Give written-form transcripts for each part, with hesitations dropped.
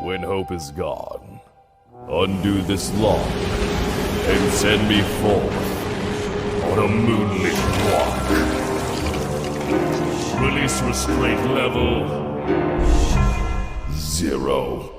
When hope is gone, undo this lock and send me forth on a moonlit walk. Release restraint level 0.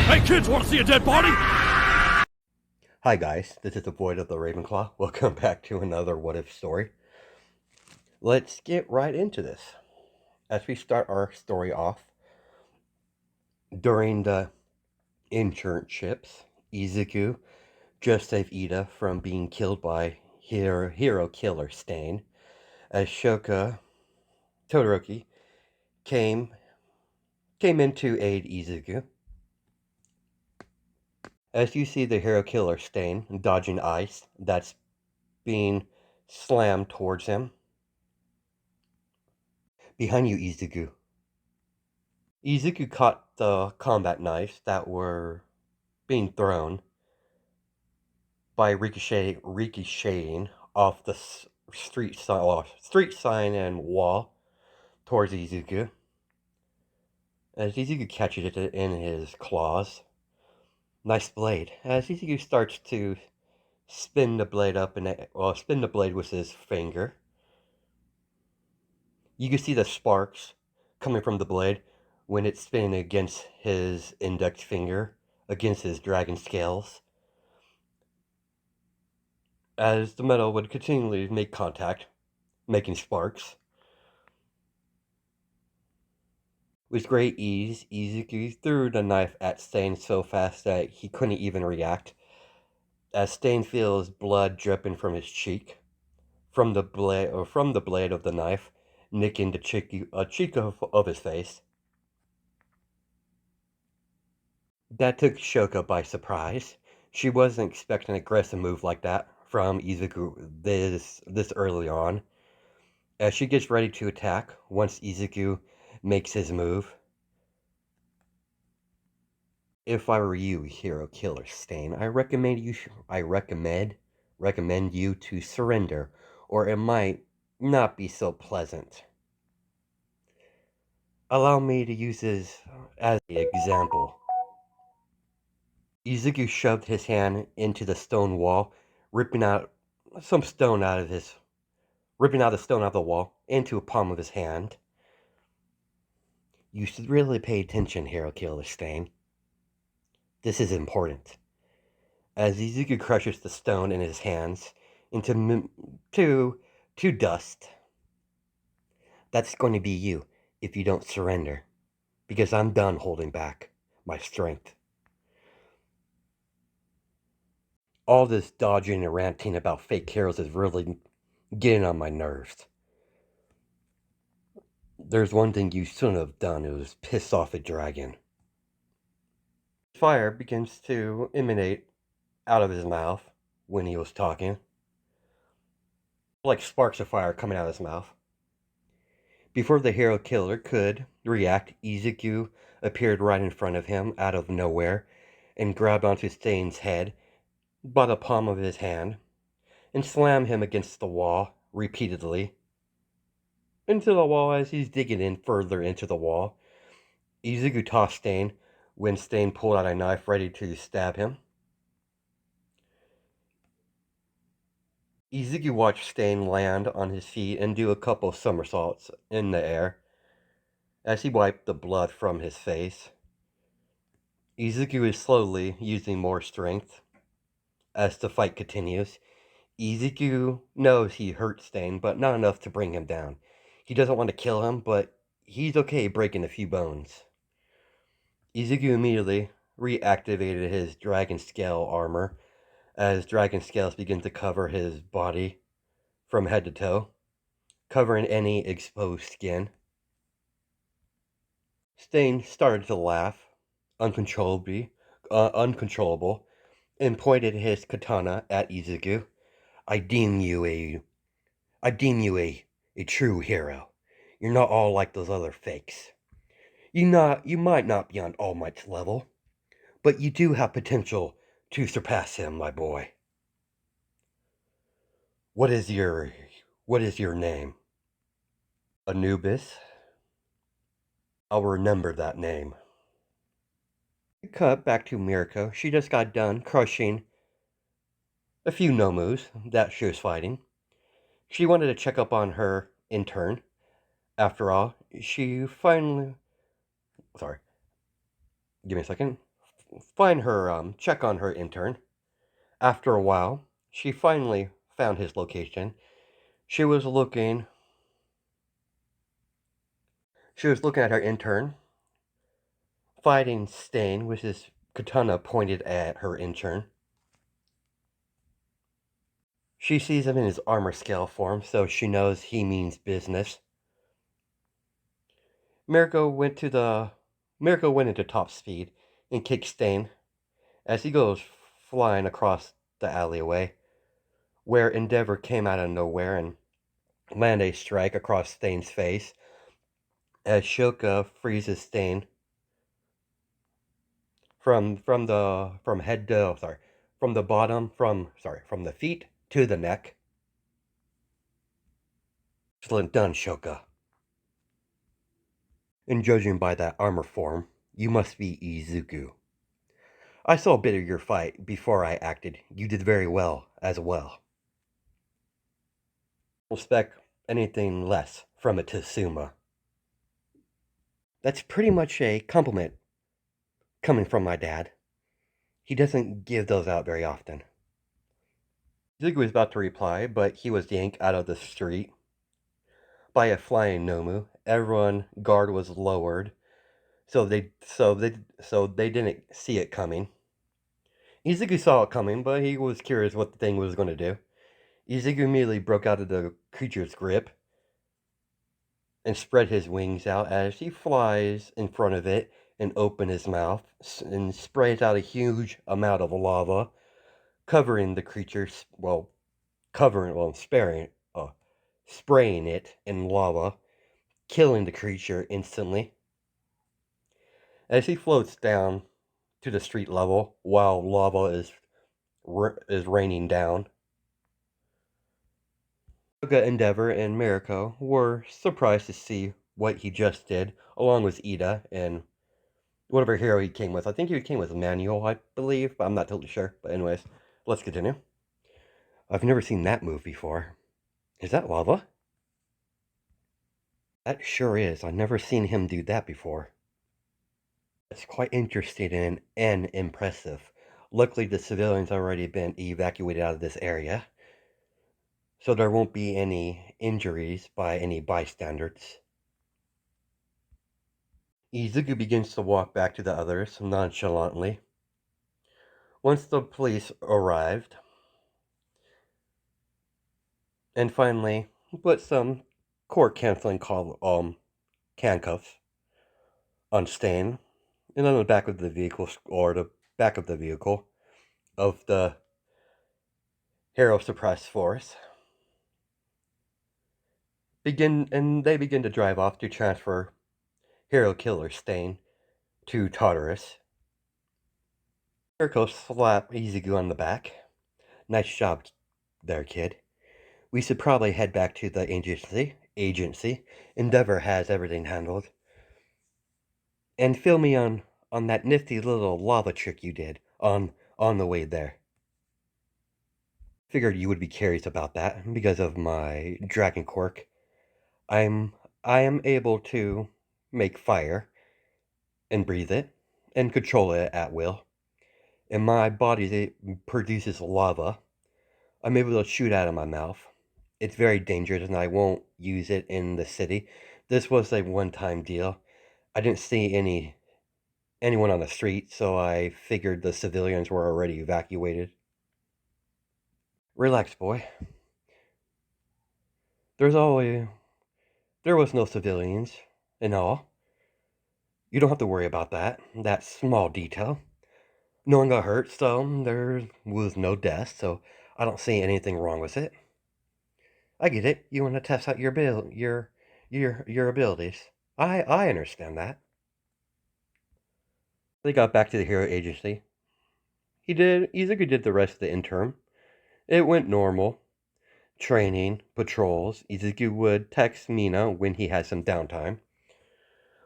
Hey kids, want to see a dead body? Hi guys, this is the Void of the Ravenclaw. Welcome back to another What If story. Let's get right into this. As we start our story off, during the internships, Izuku just saved Ida from being killed by hero killer Stain, as Shoka Todoroki came in to aid Izuku. As you see the hero killer Stain dodging ice that's being slammed towards him. Behind you, Izuku. Izuku caught the combat knives that were being thrown by ricocheting off the street sign and wall towards Izuku. As Izuku catches it in his claws. Nice blade. As Izuku starts to spin the blade spin the blade with his finger. You can see the sparks coming from the blade when it's spinning against his index finger, against his dragon scales. As the metal would continually make contact, making sparks. With great ease, Izuku threw the knife at Stain so fast that he couldn't even react, as Stain feels blood dripping from his cheek, from the blade of the knife, nicking the cheek of his face. That took Shoka by surprise. She wasn't expecting an aggressive move like that from Izuku this early on. As she gets ready to attack, once Izuku makes his move. If I were you, hero killer Stain, I recommend you to surrender, or it might not be so pleasant. Allow me to use this as an example. Izuku shoved his hand into the stone wall, ripping out the stone out of the wall into a palm of his hand. You should really pay attention, hero killer Stain. This is important. As Izuku crushes the stone in his hands into dust. That's going to be you if you don't surrender, because I'm done holding back my strength. All this dodging and ranting about fake heroes is really getting on my nerves. There's one thing you shouldn't have done, it was piss off a dragon. Fire begins to emanate out of his mouth when he was talking. Like sparks of fire coming out of his mouth. Before the hero killer could react, Izuku appeared right in front of him out of nowhere and grabbed onto Stain's head by the palm of his hand and slammed him against the wall repeatedly. Into the wall as he's digging in further into the wall. Izuku tossed Stain when Stain pulled out a knife ready to stab him. Izuku watched Stain land on his feet and do a couple somersaults in the air as he wiped the blood from his face. Izuku is slowly using more strength as the fight continues. Izuku knows he hurt Stain, but not enough to bring him down. He doesn't want to kill him, but he's okay breaking a few bones. Izuku immediately reactivated his dragon scale armor as dragon scales begin to cover his body from head to toe, covering any exposed skin. Stain started to laugh uncontrollable, and pointed his katana at Izuku. I deem you a A true hero. You're not all like those other fakes. You might not be on All Might's level, but you do have potential to surpass him, my boy. What is your name? Anubis? I'll remember that name. Cut back to Mirko. She just got done crushing a few Nomus that she was fighting. She wanted to check up on her intern. After all, she finally... Sorry, give me a second. Check on her intern. After a while, she finally found his location. She was looking... She was looking at her intern, fighting Stain with his katana pointed at her intern. She sees him in his armor scale form, so she knows he means business. Mirko went into top speed and kicked Stain as he goes flying across the alleyway, where Endeavor came out of nowhere and landed a strike across Stain's face as Shoka freezes Stain from the feet to the neck. Excellent done, Shoka. And judging by that armor form, you must be Izuku. I saw a bit of your fight before I acted. You did very well as well. Don't expect anything less from a Tsuma. That's pretty much a compliment coming from my dad. He doesn't give those out very often. Izuku was about to reply, but he was yanked out of the street by a flying Nomu. Everyone's guard was lowered, so they didn't see it coming. Izuku saw it coming, but he was curious what the thing was going to do. Izuku immediately broke out of the creature's grip and spread his wings out as he flies in front of it and open his mouth and sprays out a huge amount of lava, covering the creature, spraying it in lava, killing the creature instantly. As he floats down to the street level while lava is raining down, Yoga Endeavor and Mirko were surprised to see what he just did, along with Ida and whatever hero he came with. I think he came with Manuel, I believe, but I'm not totally sure. But anyways, let's continue. I've never seen that move before. Is that lava? That sure is. I've never seen him do that before. It's quite interesting and impressive. Luckily, the civilians already been evacuated out of this area, so there won't be any injuries by any bystanders. Izuku begins to walk back to the others nonchalantly. Once the police arrived, and finally put some court-canceling handcuffs on Stain, and on the back of the vehicle, of the Hero Suppressed Force, they begin to drive off to transfer Hero Killer Stain to Tartarus. Mirko slapped Izuku on the back. Nice job there, kid. We should probably head back to the agency. Endeavor has everything handled. And fill me on that nifty little lava trick you did on the way there. Figured you would be curious about that because of my dragon quirk. I am able to make fire and breathe it and control it at will. And my body produces lava. I'm able to shoot out of my mouth. It's very dangerous and I won't use it in the city. This was a one-time deal. I didn't see anyone on the street, so I figured the civilians were already evacuated. Relax, boy. There was no civilians and all. You don't have to worry about that small detail. No one got hurt, so there was no death, so I don't see anything wrong with it. I get it. You want to test out your abilities. I understand that. They got back to the hero agency. Izuku did the rest of the interim. It went normal. Training, patrols. Izuku would text Mina when he had some downtime.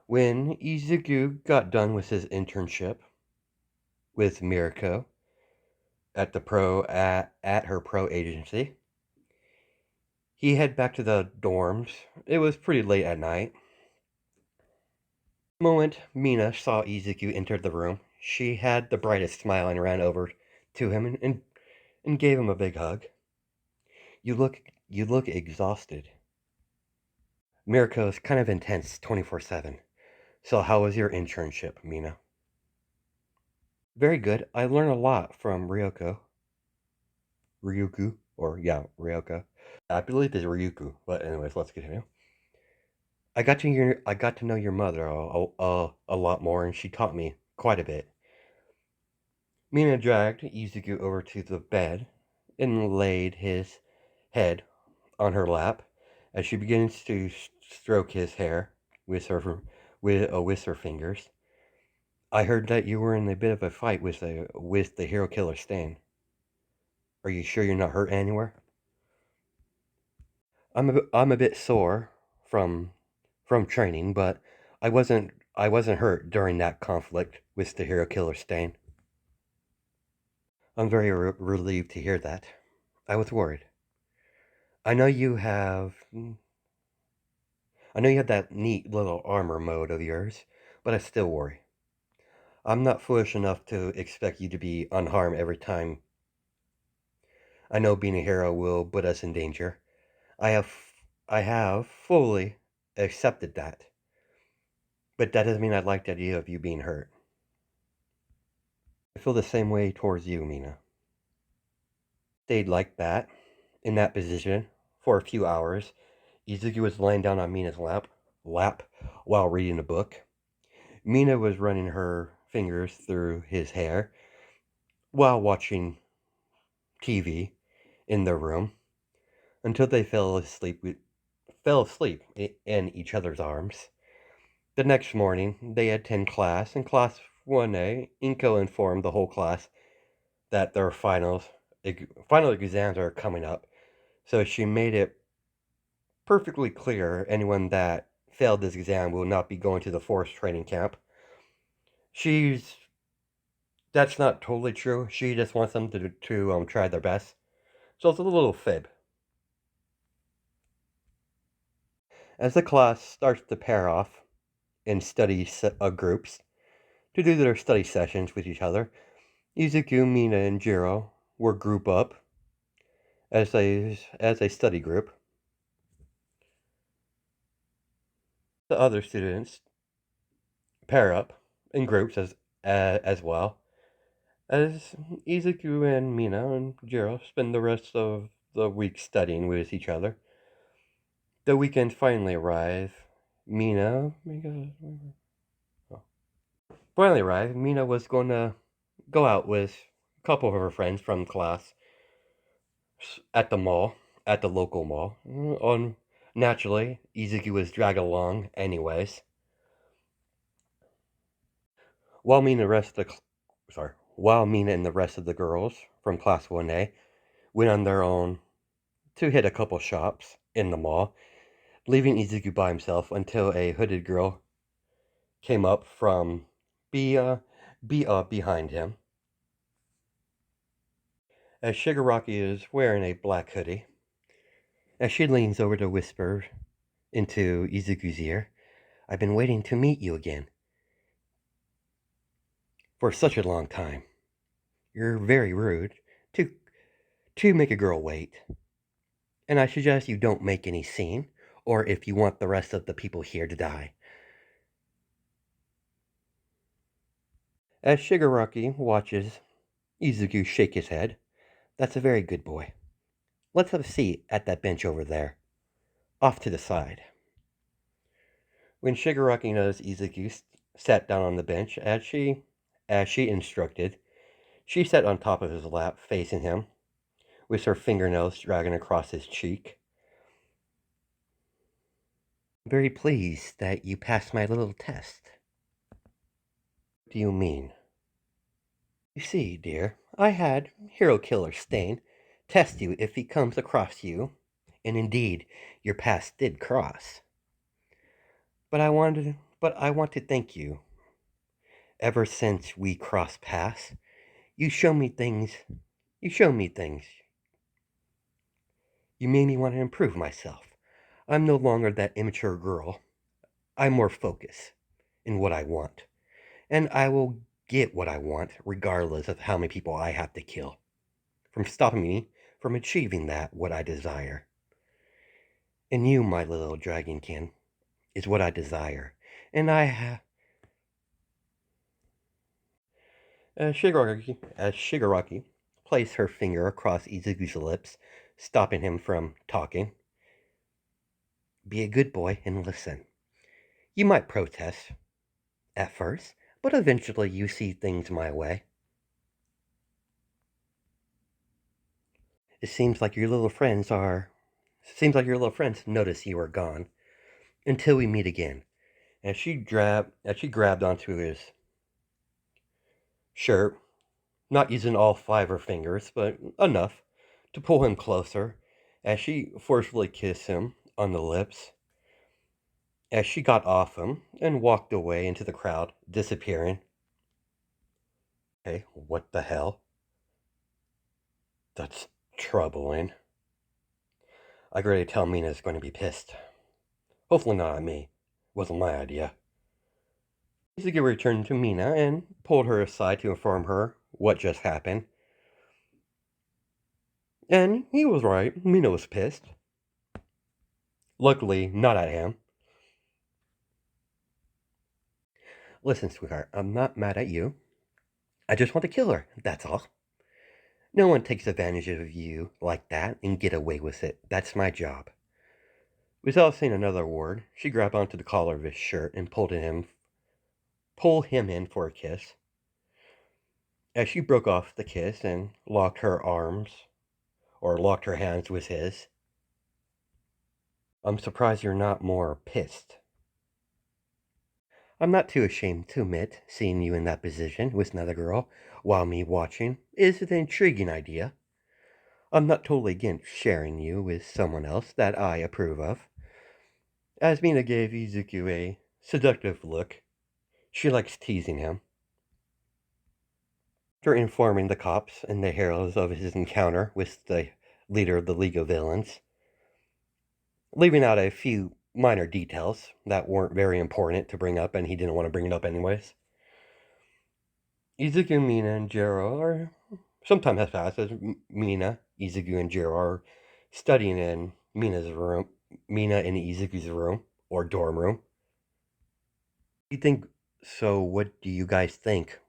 When Izuku got done with his internship with Mirko at her pro agency, he headed back to the dorms. It was pretty late at night. The moment Mina saw Izuku enter the room, she had the brightest smile and ran over to him and gave him a big hug. You look exhausted. Mirko is kind of intense 24/7. So how was your internship, Mina? Very good. I learned a lot from Ryoko. Ryuku? Or, yeah, Ryoko. I believe it's Ryuku. But anyways, let's continue. I got to know your mother a lot more, and she taught me quite a bit. Mina dragged Izuku over to the bed and laid his head on her lap as she begins to stroke his hair with her fingers. I heard that you were in a bit of a fight with the hero killer Stain. Are you sure you're not hurt anywhere? I'm a bit sore from training, but I wasn't hurt during that conflict with the hero killer Stain. I'm very relieved to hear that. I was worried. I know you have I know you have that neat little armor mode of yours, but I still worry. I'm not foolish enough to expect you to be unharmed every time. I know being a hero will put us in danger. I have I have fully accepted that. But that doesn't mean I like the idea of you being hurt. I feel the same way towards you, Mina. Stayed like that, in that position, for a few hours. Izuki was laying down on Mina's lap while reading a book. Mina was running her fingers through his hair while watching TV in their room until they fell asleep in each other's arms. The next morning, they attend class. In class 1A, Inko informed the whole class that their final exams are coming up. So she made it perfectly clear anyone that failed this exam will not be going to the forest training camp. That's not totally true. She just wants them to try their best. So it's a little fib. As the class starts to pair off in groups to do their study sessions with each other, Izuku, Mina, and Jiro were group up as a study group. The other students pair up in groups as well, as Izuku and Mina and Jiro spend the rest of the week studying with each other. The weekend finally arrived. Mina Mina was going to go out with a couple of her friends from class at the local mall. Naturally, Izuku was dragged along anyways. While Mina and the rest of the girls from class 1A went on their own to hit a couple shops in the mall, leaving Izuku by himself until a hooded girl came up from behind him. As Shigaraki is wearing a black hoodie, as she leans over to whisper into Izuku's ear, I've been waiting to meet you again. For such a long time. You're very rude to make a girl wait. And I suggest you don't make any scene, or if you want the rest of the people here to die. As Shigaraki watches Izuku shake his head, that's a very good boy. Let's have a seat at that bench over there, off to the side. When Shigaraki noticed Izuku sat down on the bench as she instructed, she sat on top of his lap, facing him, with her fingernails dragging across his cheek. I'm very pleased that you passed my little test. What do you mean? You see, dear, I had Hero Killer Stain test you if he comes across you, and indeed, your paths did cross. But I want to thank you. Ever since we crossed paths, you show me things. You show me things. You made me want to improve myself. I'm no longer that immature girl. I'm more focused in what I want, and I will get what I want regardless of how many people I have to kill. From stopping me from achieving that what I desire. And you, my little dragonkin, is what I desire. And I have as Shigaraki placed her finger across Izuku's lips, stopping him from talking. Be a good boy and listen. You might protest at first, but eventually you see things my way. It seems like your little friends notice you are gone. Until we meet again. As she grabbed onto his shirt, not using all five her fingers, but enough to pull him closer, as she forcefully kissed him on the lips, as she got off him and walked away into the crowd, disappearing. Hey, what the hell? That's troubling. I gotta tell Mina's going to be pissed. Hopefully not at me. Wasn't my idea. Izuki returned to Mina and pulled her aside to inform her what just happened. And he was right. Mina was pissed. Luckily, not at him. Listen, sweetheart, I'm not mad at you. I just want to kill her, that's all. No one takes advantage of you like that and get away with it. That's my job. Without saying another word, she grabbed onto the collar of his shirt and pulled him in for a kiss. As she broke off the kiss and locked her hands with his. I'm surprised you're not more pissed. I'm not too ashamed to admit seeing you in that position with another girl while me watching is an intriguing idea. I'm not totally against sharing you with someone else that I approve of. As Mina gave Izuku a seductive look, she likes teasing him. After informing the cops and the heroes of his encounter with the leader of the League of Villains, leaving out a few minor details that weren't very important to bring up and he didn't want to bring it up anyways, Izuku, Mina, and Jiro are sometime has passed as Mina, Izuku, and Jiro are studying in Mina in Izuku's room or dorm room. You think so? What do you guys think?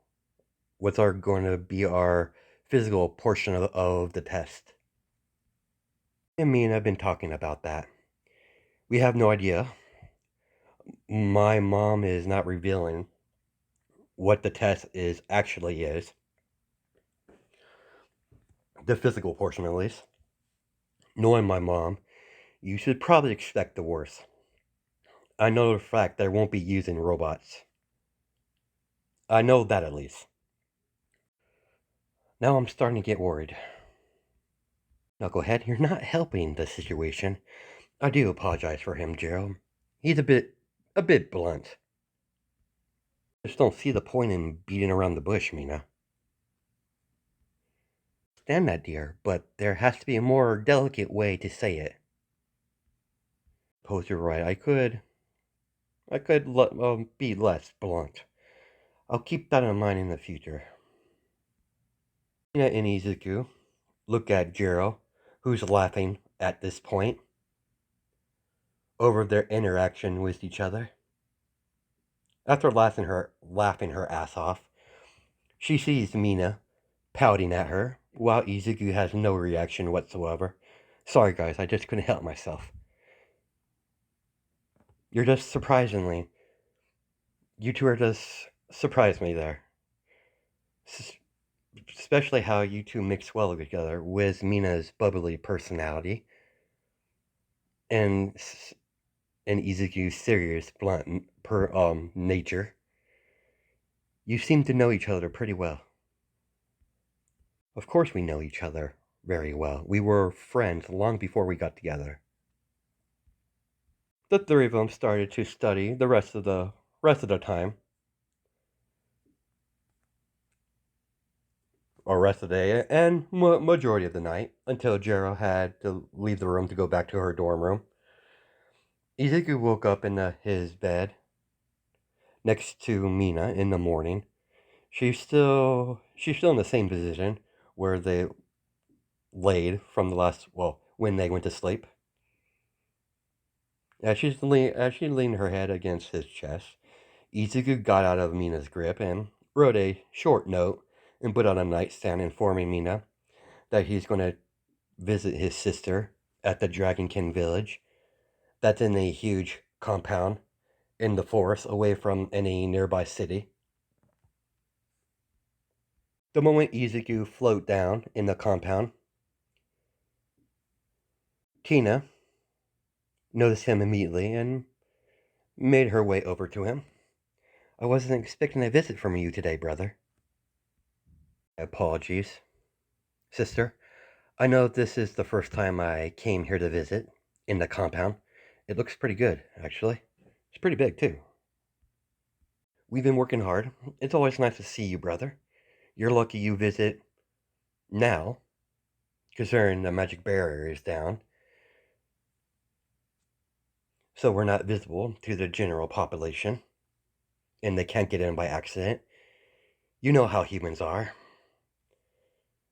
What's going to be our physical portion of the test? And Mina have been talking about that. We have no idea. My mom is not revealing what the test actually is. The physical portion, at least. Knowing my mom, you should probably expect the worst. I know the fact they won't be using robots. I know that at least. Now I'm starting to get worried. Knucklehead, you're not helping the situation. I do apologize for him, Gerald. He's a bit blunt. I just don't see the point in beating around the bush, Mina. Stand that, dear, but there has to be a more delicate way to say it. Suppose you're right. I could be less blunt. I'll keep that in mind in the future. Mina and Izuku look at Jiro, who's laughing at this point over their interaction with each other. After laughing her ass off, she sees Mina pouting at her, while Izuku has no reaction whatsoever. Sorry guys, I just couldn't help myself. You're just surprisingly. You two are just surprised me there. Especially how you two mix well together with Mina's bubbly personality and and Izuku's serious, blunt nature. You seem to know each other pretty well. Of course we know each other very well. We were friends long before we got together. The three of them started to study the rest of the time, or rest of the day, and majority of the night, until Jero had to leave the room to go back to her dorm room. Izuku woke up in his bed next to Mina in the morning. She's still in the same position where they laid from the last, well, when they went to sleep. As she leaned her head against his chest, Izuku got out of Mina's grip and wrote a short note and put on a nightstand informing Mina that he's going to visit his sister at the Dragonkin village. That's in a huge compound in the forest away from any nearby city. The moment Izuku floated down in the compound, Tina noticed him immediately and made her way over to him. I wasn't expecting a visit from you today, brother. Apologies, sister. I know this is the first time I came here to visit in the compound. It looks pretty good, actually. It's pretty big, too. We've been working hard. It's always nice to see you, brother. You're lucky you visit now, considering the magic barrier is down, so we're not visible to the general population, and they can't get in by accident. You know how humans are.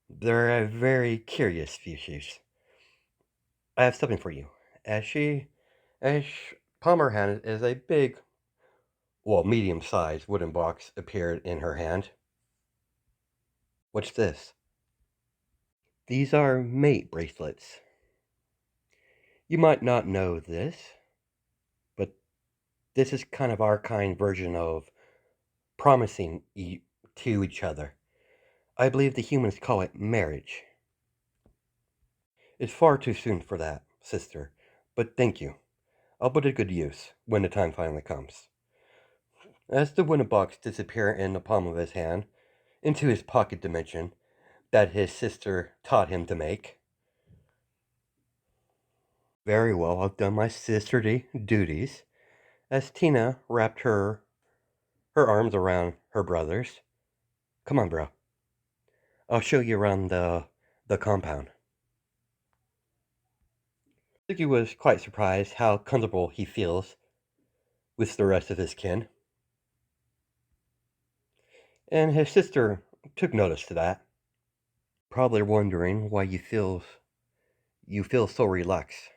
They're a very curious species. I have something for you. As palm her hand as a big, well, medium-sized wooden box appeared in her hand. What's this? These are mate bracelets. You might not know this, but this is kind of our kind version of promising to each other. I believe the humans call it marriage. It's far too soon for that, sister, but thank you. I'll put it to good use when the time finally comes. As the wooden box disappeared in the palm of his hand, into his pocket dimension that his sister taught him to make. Very well, I've done my sisterly duties. As Tina wrapped her arms around her brother's. Come on, bro. I'll show you around the compound. Suki was quite surprised how comfortable he feels with the rest of his kin. And his sister took notice to that. Probably wondering why you feel so relaxed.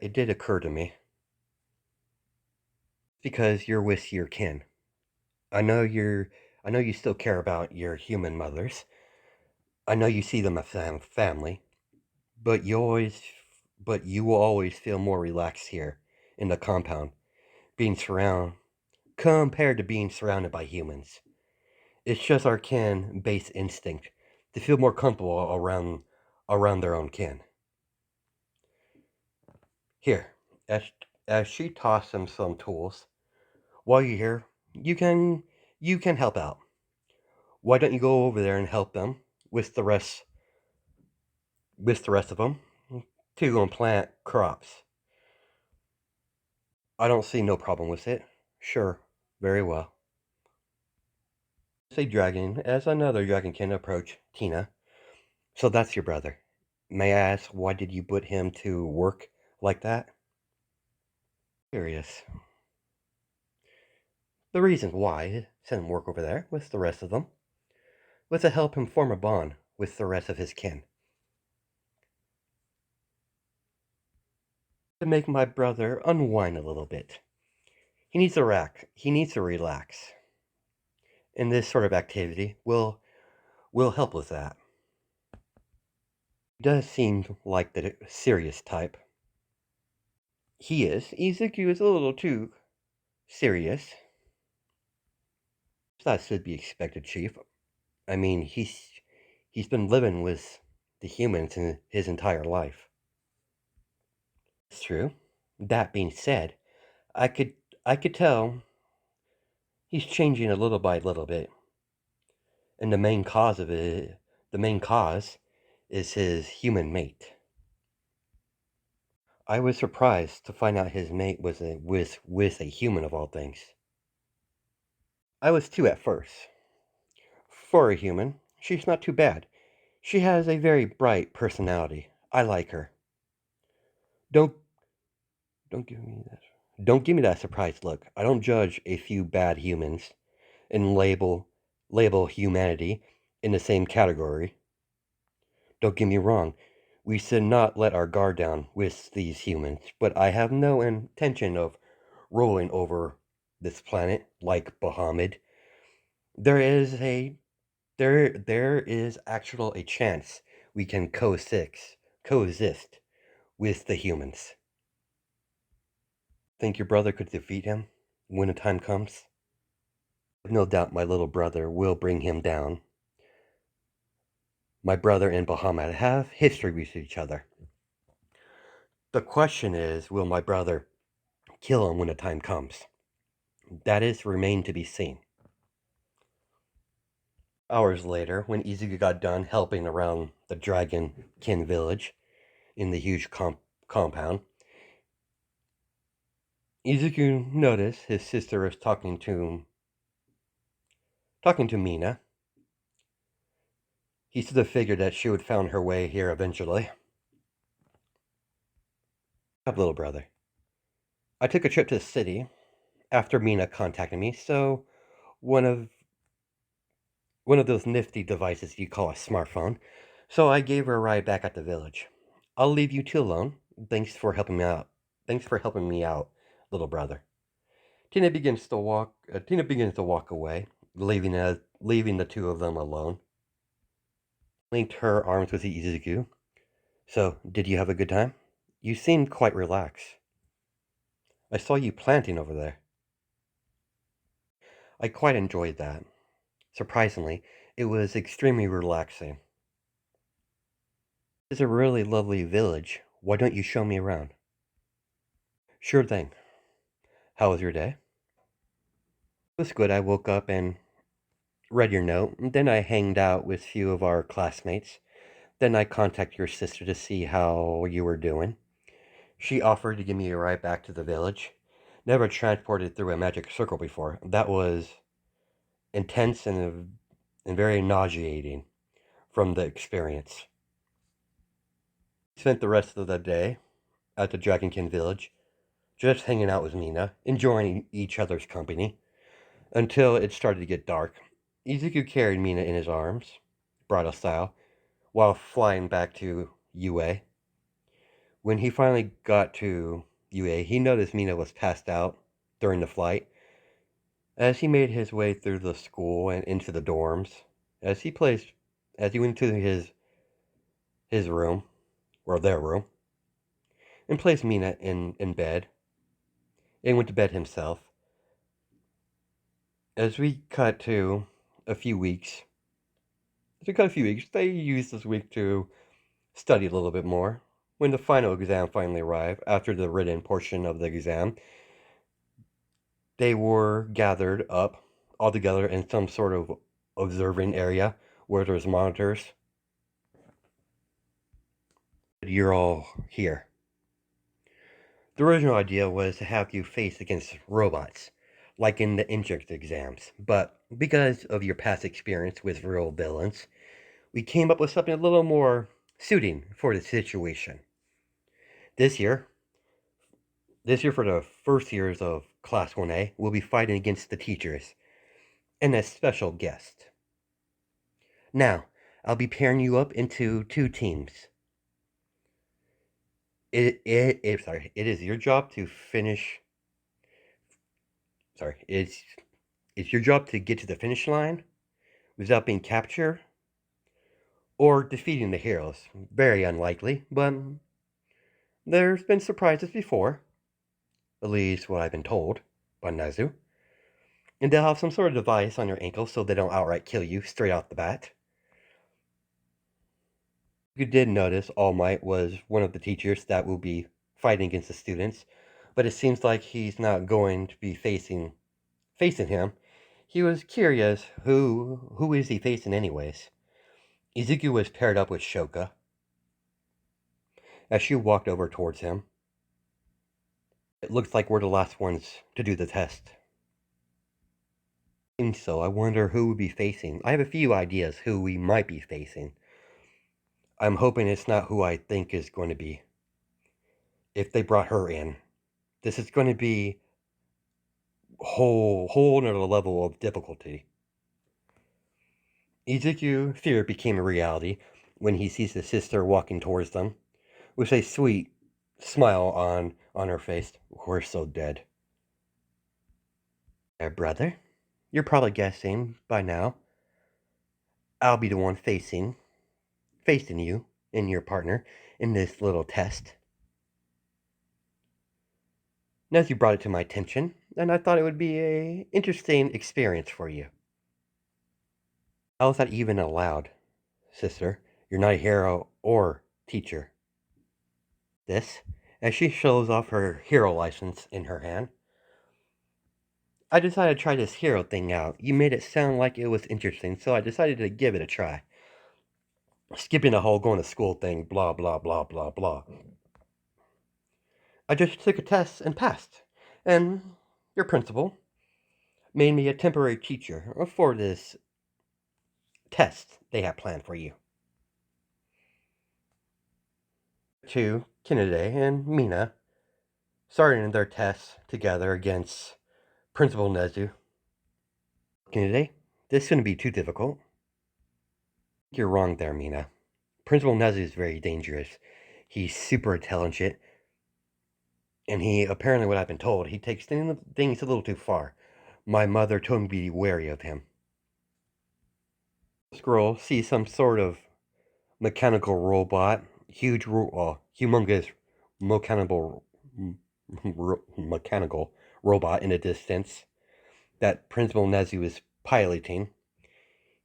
It did occur to me. Because you're with your kin. I know you still care about your human mothers. I know you see them as family, but you will always feel more relaxed here in the compound, being surrounded compared to being surrounded by humans. It's just our kin base instinct to feel more comfortable around their own kin. Here, as as she tossed him some tools, while you're here, you can help out. Why don't you go over there and help them with the rest of them to go and plant crops? I don't see no problem with it. Sure, very well. Say dragon as another dragonkin approached Tina. So that's your brother. May I ask why did you put him to work like that? Curious. The reason why I sent him work over there with the rest of them was to help him form a bond with the rest of his kin. To make my brother unwind a little bit. He needs to relax. And this sort of activity will help with that. He does seem like the serious type. He is. Izuku is a little too serious. That should be expected, Chief. I mean, he's been living with the humans in his entire life. It's true. That being said, I could I could tell he's changing a little by little bit. And the main cause is his human mate. I was surprised to find out his mate was with a human of all things. I was too at first. For a human, she's not too bad. She has a very bright personality. I like her. Don't don't give me that. Don't give me that surprised look. I don't judge a few bad humans and label humanity in the same category. Don't get me wrong. We should not let our guard down with these humans, but I have no intention of rolling over this planet like Bahamut. There is a there is actual a chance we can coexist with the humans. Think your brother could defeat him when the time comes? No doubt my little brother will bring him down. My brother and Bahamut have history with each other. The question is, will my brother kill him when the time comes? That is remain to be seen. Hours later, when Izuku got done helping around the dragonkin village in the huge compound, Izuku noticed his sister was talking to Mina. He sort of figured that she would found her way here eventually. Up, little brother. I took a trip to the city after Mina contacted me, so one of one of those nifty devices you call a smartphone. So I gave her a ride back at the village. I'll leave you two alone. Thanks for helping me out. Thanks for helping me out, little brother. Tina begins to walk away, leaving the two of them alone. Linked her arms with Izuku. So, did you have a good time? You seemed quite relaxed. I saw you planting over there. I quite enjoyed that. Surprisingly, it was extremely relaxing. It's a really lovely village. Why don't you show me around? Sure thing. How was your day? It was good. I woke up and read your note. And then I hanged out with a few of our classmates. Then I contacted your sister to see how you were doing. She offered to give me a ride back to the village. Never transported through a magic circle before. That was intense and very nauseating from the experience. Spent the rest of the day at the Dragonkin village, just hanging out with Mina, enjoying each other's company, until it started to get dark. Izuku carried Mina in his arms, bridal style, while flying back to UA. When he finally got to UA, he noticed Mina was passed out during the flight. As he made his way through the school and into the dorms, as he placed, as he went to his room, or their room, and placed Mina in bed, and went to bed himself. As we cut to a few weeks, they used this week to study a little bit more. When the final exam finally arrived, after the written portion of the exam, they were gathered up all together in some sort of observing area where there's monitors. You're all here. The original idea was to have you face against robots, like in the entrance exams, but because of your past experience with real villains, we came up with something a little more suiting for the situation. This year, this year for the first years of Class 1A, we'll be fighting against the teachers and a special guest. Now, I'll be pairing you up into two teams. It is your job to finish. Sorry, it's your job to get to the finish line without being captured or defeating the heroes. Very unlikely, but there's been surprises before. At least what I've been told by Nazu. And they'll have some sort of device on your ankle so they don't outright kill you straight off the bat. You did notice All Might was one of the teachers that will be fighting against the students, but it seems like he's not going to be facing him. He was curious, who is he facing anyways? Izuku was paired up with Shoka. As she walked over towards him, it looks like we're the last ones to do the test. I think so. I wonder who we'll be facing. I have a few ideas who we might be facing. I'm hoping it's not who I think is going to be. If they brought her in, this is going to be whole another level of difficulty. Izuku's fear became a reality when he sees his sister walking towards them, with a sweet smile on her face. We're so dead. Brother, you're probably guessing by now. I'll be the one facing you and your partner in this little test. Nezu brought it to my attention, and I thought it would be an interesting experience for you. How is that even allowed, sister? You're not a hero or teacher. This, as she shows off her hero license in her hand. I decided to try this hero thing out. You made it sound like it was interesting, so I decided to give it a try. Skipping the whole going to school thing, blah, blah, blah, blah, blah. I just took a test and passed. And your principal made me a temporary teacher for this test they have planned for you. To Kennedy and Mina starting their tests together against Principal Nezu. Kennedy, this shouldn't be too difficult. You're wrong there, Mina. Principal Nezu is very dangerous. He's super intelligent, and he, apparently what I've been told, he takes things a little too far. My mother told me to be wary of him. This girl sees some sort of mechanical robot, humongous mechanical robot in the distance that Principal Nezu is piloting.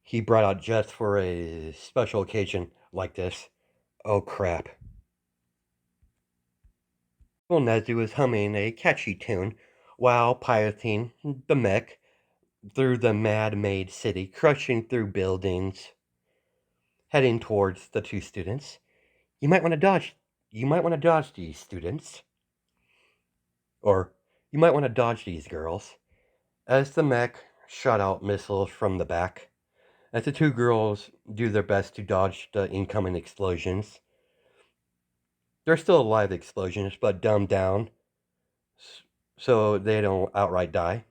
He brought out just for a special occasion like this. Oh crap. Nezu is humming a catchy tune while piloting the mech through the mad-made city, crushing through buildings, heading towards the two students. You might want to dodge these students. Or you might want to dodge these girls. As the mech shot out missiles from the back, as the two girls do their best to dodge the incoming explosions. They're still live explosions, but dumbed down so they don't outright die.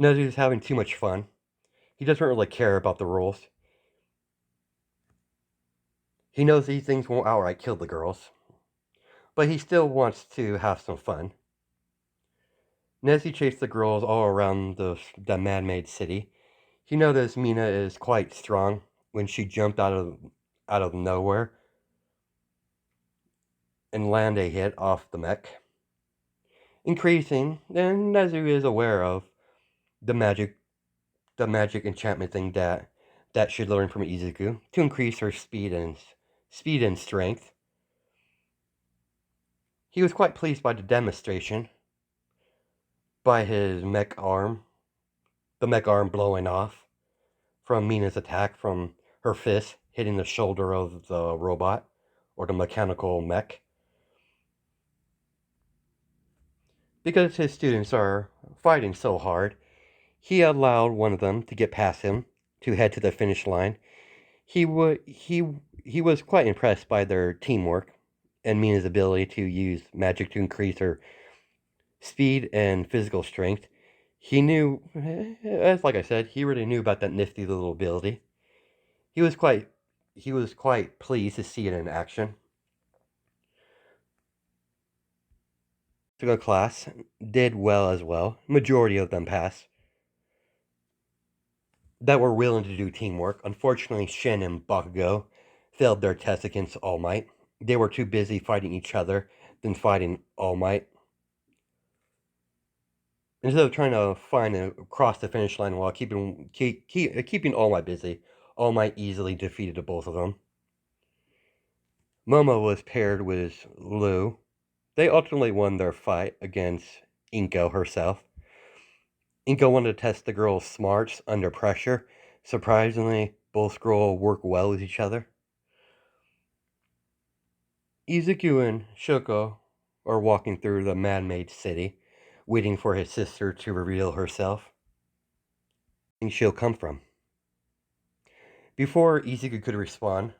Nezu's having too much fun. He doesn't really care about the rules. He knows these things won't outright kill the girls, but he still wants to have some fun. Nezu chased the girls all around the man-made city. He noticed Mina is quite strong when she jumped out of nowhere and landed a hit off the mech. Increasing, and Nezu is aware of the magic enchantment thing that should learn from Izuku to increase her speed and strength. He was quite pleased by the demonstration, by his mech arm, the mech arm blowing off from Mina's attack from her fist hitting the shoulder of the robot or the mechanical mech. Because his students are fighting so hard, he allowed one of them to get past him to head to the finish line. He was quite impressed by their teamwork and Mina's ability to use magic to increase her speed and physical strength. He knew, as like I said, he really knew about that nifty little ability. He was quite pleased to see it in action. The class did well as well. Majority of them passed. That were willing to do teamwork. Unfortunately, Shin and Bakugo failed their test against All Might. They were too busy fighting each other than fighting All Might. Instead of trying to find and cross the finish line while keeping All Might busy, All Might easily defeated both of them. Momo was paired with Lu, They ultimately won their fight against Inko herself. Inko wanted to test the girl's smarts under pressure. Surprisingly, both girls work well with each other. Izuku and Shoko are walking through the man-made city, waiting for his sister to reveal herself. And she'll come from. Before Izuku could respond,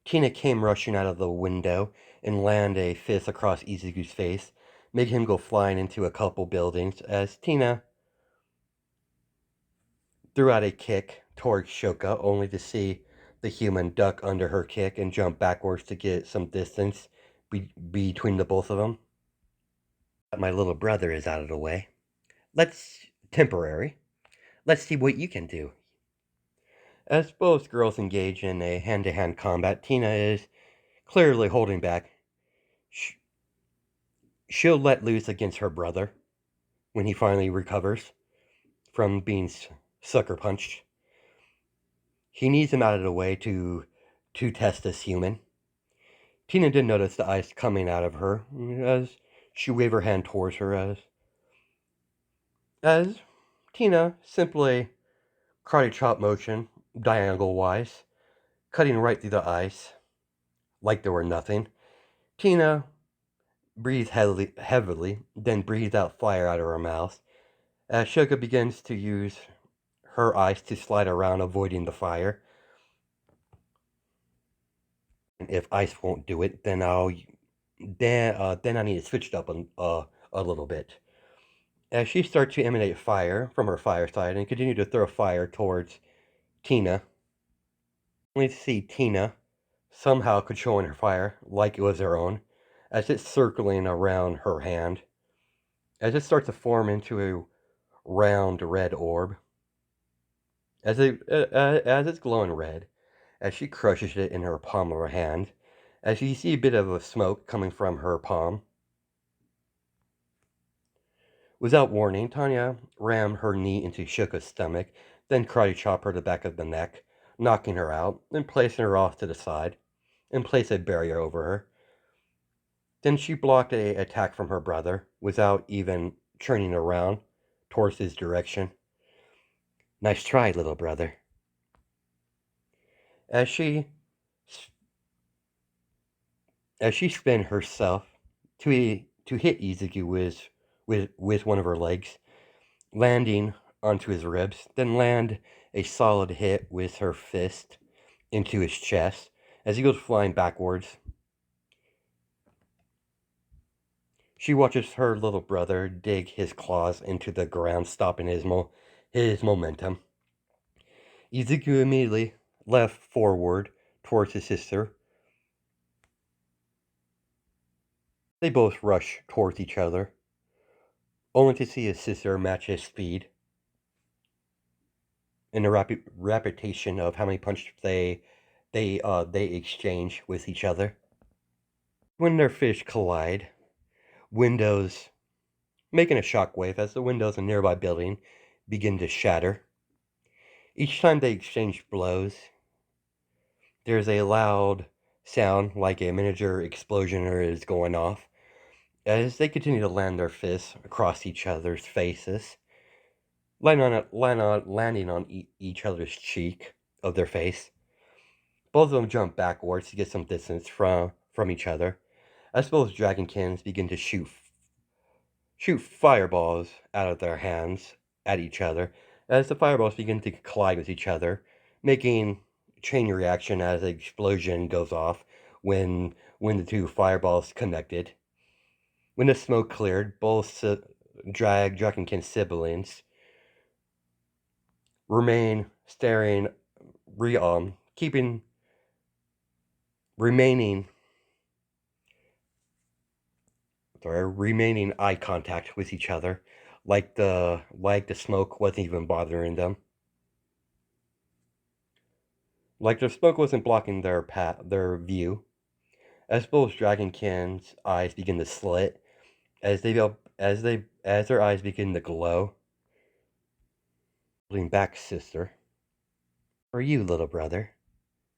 Tina came rushing out of the window and landed a fist across Izuku's face, making him go flying into a couple buildings as Tina threw out a kick towards Shoko, only to see the human duck under her kick and jump backwards to get some distance between the both of them. My little brother is out of the way. Let's temporary. Let's see what you can do. As both girls engage in a hand-to-hand combat, Tina is clearly holding back. She'll let loose against her brother when he finally recovers from being sucker punched. He needs him out of the way to test this human. Tina did notice the ice coming out of her as she waved her hand towards her as Tina simply karate chop motion, diagonal wise, cutting right through the ice like there were nothing. Tina breathed heavily, then breathed out fire out of her mouth as Shoko begins to use her ice to slide around, avoiding the fire. And if ice won't do it, then then I need to switch it up a little bit. As she starts to emanate fire from her fireside and continue to throw fire towards Tina, only to see Tina somehow controlling her fire like it was her own, as it's circling around her hand, as it starts to form into a round red orb, as it's glowing red, as she crushes it in her palm of her hand, as you see a bit of a smoke coming from her palm. Without warning, Tanya rammed her knee into Shoko's stomach, then karate chopped her to the back of the neck, knocking her out, and placing her off to the side, and placed a barrier over her. Then she blocked an attack from her brother, without even turning around towards his direction. Nice try, little brother. As she spun herself to hit Izuku with one of her legs, landing onto his ribs, then land a solid hit with her fist into his chest as he goes flying backwards. She watches her little brother dig his claws into the ground, stopping his momentum. Izuku immediately left forward towards his sister. They both rush towards each other, only to see his sister match his speed in a repetition of how many punches they exchange with each other. When their fists collide, windows making a shockwave as the windows in a nearby building begin to shatter. Each time they exchange blows, there's a loud sound like a miniature explosion is going off as they continue to land their fists across each other's faces, landing on each other's cheek of their face. Both of them jump backwards to get some distance from each other, as both dragonkins begin to shoot fireballs out of their hands at each other, as the fireballs begin to collide with each other, making chain reaction as the explosion goes off when the two fireballs connected. When the smoke cleared, both dragonkin siblings remain staring, keeping remaining remaining eye contact with each other, like the smoke wasn't even bothering them, like the smoke wasn't blocking their view. As both dragonkins' eyes begin to slit, as their eyes begin to glow. Holding back, sister. For you, little brother.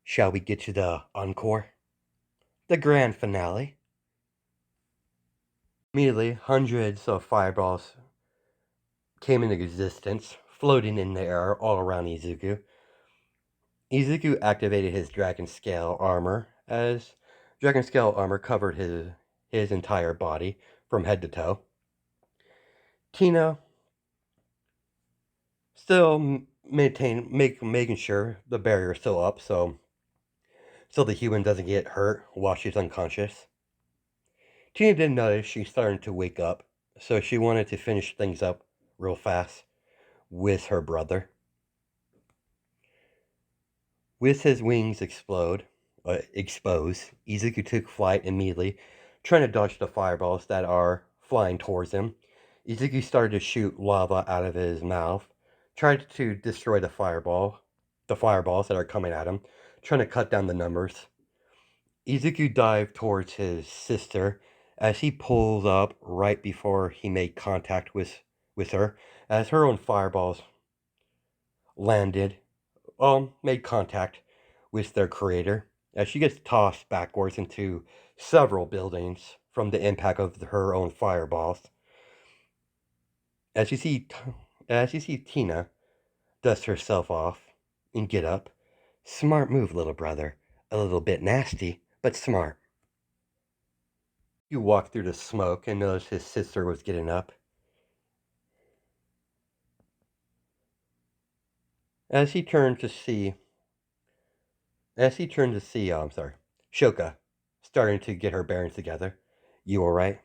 Shall we get to the encore? The grand finale? Immediately, hundreds of fireballs came into existence, floating in the air all around Izuku. Izuku activated his dragon scale armor, as dragon scale armor covered his entire body from head to toe. Tina still making sure the barrier is still up, so the human doesn't get hurt while she's unconscious. Tina did notice she's starting to wake up, so she wanted to finish things up real fast with her brother. With his wings exposed, Izuku took flight immediately, trying to dodge the fireballs that are flying towards him. Izuku started to shoot lava out of his mouth, tried to destroy the fireballs that are coming at him, trying to cut down the numbers. Izuku dived towards his sister as he pulled up right before he made contact with her, as her own fireballs made contact with their creator, as she gets tossed backwards into several buildings from the impact of her own fireballs. As you see, Tina dust herself off and get up. Smart move, little brother. A little bit nasty, but smart. You walked through the smoke and noticed his sister was getting up. As he turned to see, Shoka starting to get her bearings together. You alright?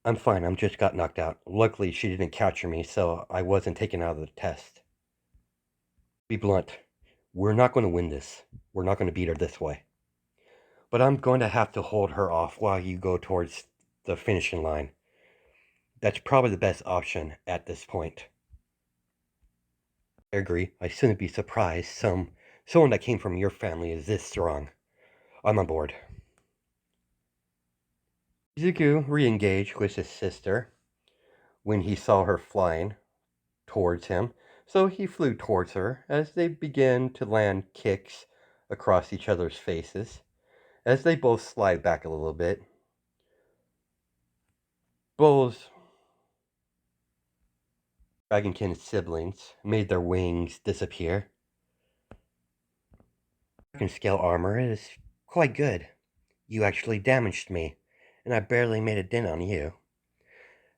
I'm fine, I'm just got knocked out. Luckily, she didn't capture me, so I wasn't taken out of the test. Be blunt. We're not going to win this. We're not going to beat her this way. But I'm going to have to hold her off while you go towards the finishing line. That's probably the best option at this point. I agree. I shouldn't be surprised someone that came from your family is this strong. I'm on board. Izuku re-engaged with his sister when he saw her flying towards him, so he flew towards her as they began to land kicks across each other's faces. As they both slide back a little bit, both dragonkin siblings made their wings disappear. Dragon scale armor is quite good. You actually damaged me, and I barely made a dent on you.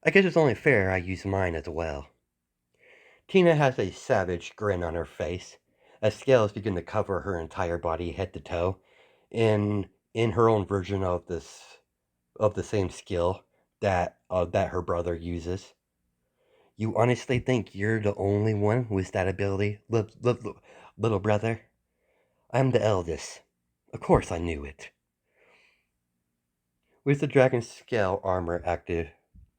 I guess it's only fair I use mine as well. Tina has a savage grin on her face as scales begin to cover her entire body head to toe in her own version of the same skill that her brother uses. You honestly think you're the only one with that ability, little brother? I'm the eldest. Of course I knew it. With the dragon scale armor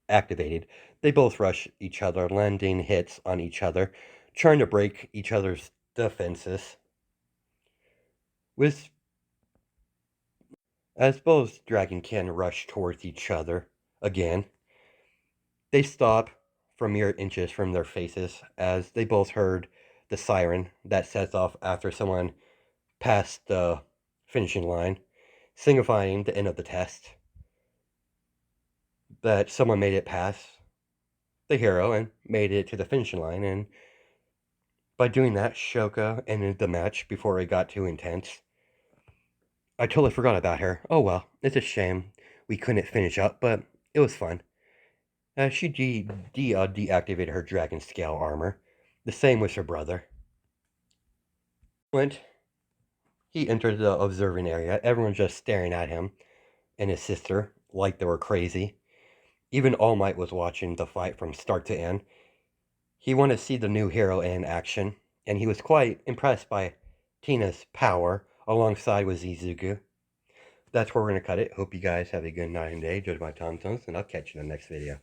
activated, they both rush each other, landing hits on each other, trying to break each other's defenses. As both dragonkin rush towards each other again, they stop from mere inches from their faces as they both heard the siren that sets off after someone passed the finishing line, signifying the end of the test. That someone made it past the hero and made it to the finishing line, and by doing that, Shoka ended the match before it got too intense. I totally forgot about her. Oh well, it's a shame we couldn't finish up, but it was fun. She deactivated her dragon scale armor. The same with her brother. He entered the observing area. Everyone's just staring at him and his sister like they were crazy. Even All Might was watching the fight from start to end. He wanted to see the new hero in action, and he was quite impressed by Tina's power alongside with Izuku. That's where we're going to cut it. Hope you guys have a good night and day. Judge my Tom Tones, and I'll catch you in the next video.